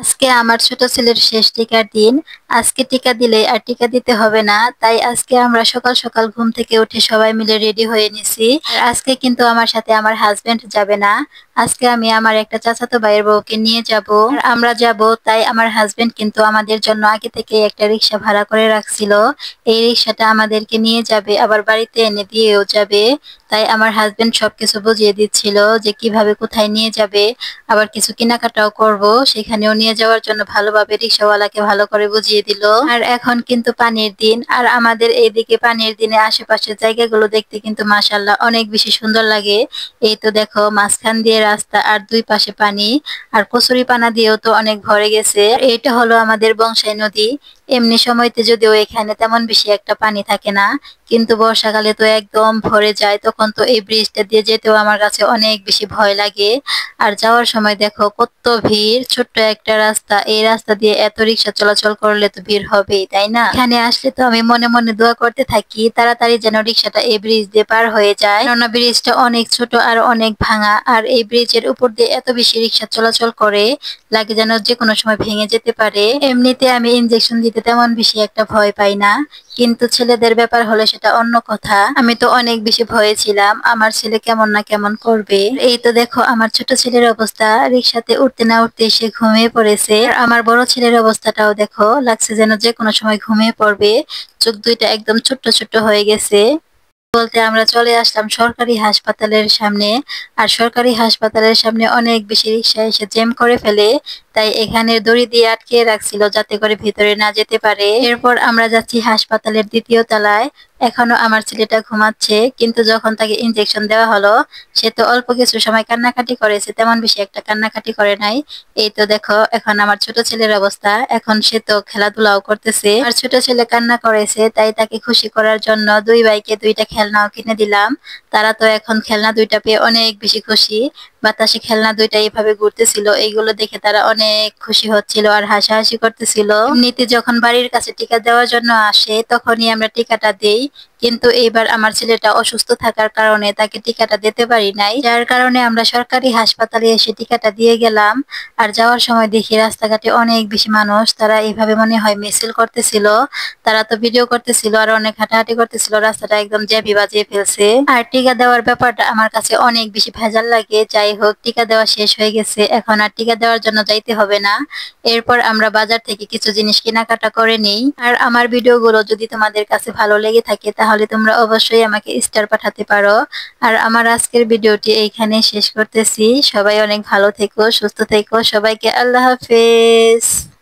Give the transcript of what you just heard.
আজকে আমার ছোট ছেলের শেষ টিকার দিন। আজকে টিকা দিলে আর টিকা দিতে হবে না, তাই আজকে আমরা সকাল সকাল ঘুম থেকে উঠে সবাই মিলে রেডি হয়ে নিছি। আর আজকে কিন্তু আমার সাথে আমার হাজবেন্ড যাবে না। আজকে আমি আমার একটা চাচাতো ভাইয়ের বউকে নিয়ে যাব। আর আমরা যাব, তাই আমার হাজবেন্ড কিন্তু আমাদের জন্য আগে থেকে একটা রিক্সা ভাড়া করে রাখছিল। এই রিক্সাটা আমাদেরকে নিয়ে যাবে, আবার বাড়িতে এনে দিয়েও যাবে। তাই আমার হাজবেন্ড সবকিছু বুঝিয়ে দিচ্ছিল যে কিভাবে কোথায় নিয়ে যাবে। আবার কিছু কেনাকাটাও করব, সেখানেও নিয়ে যাওয়ার জন্য ভালোভাবে রিক্সাওয়ালাকে ভালো করে বুঝিয়ে দিল। আর এখন কিন্তু পানির দিন, আর আমাদের এইদিকে পানির দিনে আশেপাশের জায়গাগুলো দেখতে কিন্তু মাশাআল্লাহ অনেক বেশি সুন্দর লাগে। এই তো দেখো, মাঝখান দিয়ে রাস্তা আর দুই পাশে পানি, আর কচুরি পানা দিয়েও তো অনেক ভরে গেছে। এইটা হলো আমাদের বংশাই নদী। এমনি সময়তে যদিও এখানে তেমন বেশি একটা পানি থাকে না, কিন্তু বর্ষাকালে তো একদম ভরে যায়। তখন তো এই ব্রিজটা দিয়ে যেতেও আমার কাছে অনেক বেশি ভয় লাগে। আর যাওয়ার সময় দেখো কত ভিড়, ছোট্ট একটা রাস্তা, এই রাস্তা দিয়ে এত রিক্সা চলাচল করলে তো ভিড় হবেই, তাই না? এখানে আসলে তো আমি মনে মনে দোয়া করতে থাকি তাড়াতাড়ি যেন রিক্সাটা এই ব্রিজ দিয়ে পার হয়ে যায়, কেননা ব্রিজটা অনেক ছোট আর অনেক ভাঙা। আর এই ব্রিজের উপর দিয়ে এত বেশি রিক্সা চলাচল করে, লাগে যেন যে কোনো সময় ভেঙে যেতে পারে। এমনিতে আমি ইনজেকশন দিতে তেমন বেশি একটা ভয় পাই না, কিন্তু ছেলেদের ব্যাপার হলে সেটা অন্য কথা। আমি তো অনেক বেশি ভয়ে ছিলাম আমার ছেলে কেমন না কেমন করবে। এই তো দেখো আমার ছোট ছেলের অবস্থা, রিক্সাতে উঠতে না উঠতে সে ঘুমিয়ে পড়েছে। আর আমার বড় ছেলের অবস্থাটাও দেখো, লাগছে যেন যে কোনো সময় ঘুমিয়ে পড়বে। চোখ দুইটা একদম ছোট্ট ছোট্ট হয়ে গেছে। বলতে আমরা চলে আসলাম সরকারি হাসপাতালের সামনে। আর সরকারি হাসপাতালের সামনে অনেক বেশি রিক্সা এসে জ্যাম করে ফেলে, তাই এখানে দড়ি দিয়ে আটকে রাখছিল যাতে করে ভিতরে না যেতে পারে। এরপর আমরা যাচ্ছি হাসপাতালের দ্বিতীয় তলায়। এখনো আমার ছেলেটা ঘুমাচ্ছে, কিন্তু যখন তাকে ইনজেকশন দেওয়া হলো, সে তো অল্প কিছু সময় কান্নাকাটি করেছে, তেমন বেশি একটা কান্নাকাটি করে নাই। এই তো দেখো এখন আমার ছোট ছেলের অবস্থা, এখন সে তো খেলাধুলাও করতেছে। আর ছোট ছেলে কান্না করেছে, তাই তাকে খুশি করার জন্য দুই ভাইকে দুইটা খেলনাও কিনে দিলাম। তারা তো এখন খেলনা দুইটা পেয়ে অনেক বেশি খুশি। বাতাসে খেলনা দুইটা এইভাবে ঘুরতেছিল, এইগুলো দেখে তারা অনেক খুশি হচ্ছিল আর হাসাহাসি করতেছিল। এমনিতে যখন বাড়ির কাছে টিকা দেওয়ার জন্য আসে তখনই আমরা টিকাটা দেই, কিন্তু এইবার আমার ছেলেটা অসুস্থ থাকার কারণে তাকে টিকাটা দিতে পারি নাই, যার কারণে আমরা সরকারি হাসপাতালে এসে টিকাটা দিয়ে গেলাম। আর যাওয়ার সময় দেখি রাস্তাঘাটে অনেক বেশি মানুষ, তারা এইভাবে মনে হয় মিছিল করতেছিল। তারা তো ভিডিও করতেছিল আর অনেক হাঁটাহাঁটি করতেছিল, রাস্তাটা একদম জ্যাবি বাজিয়ে ফেলছে। আর টিকা দেওয়ার ব্যাপারটা আমার কাছে অনেক বেশি ভেজাল লাগে। যাই হোক, টিকা দেওয়া শেষ হয়ে গেছে, এখন আর টিকা দেওয়ার জন্য যাইতে হবে না। এরপর আমরা বাজার থেকে কিছু জিনিস কেনাকাটা করে নেই। আর আমার ভিডিওগুলো যদি তোমাদের কাছে ভালো লেগে থাকে তাহলে তোমরা অবশ্যই আমাকে স্টার পাঠাতে পারো। আর আমার আজকের ভিডিওটি এইখানে শেষ করতেছি। সবাই অনেক ভালো থেকো, সুস্থ থেকো, সবাইকে আল্লাহ হাফেজ।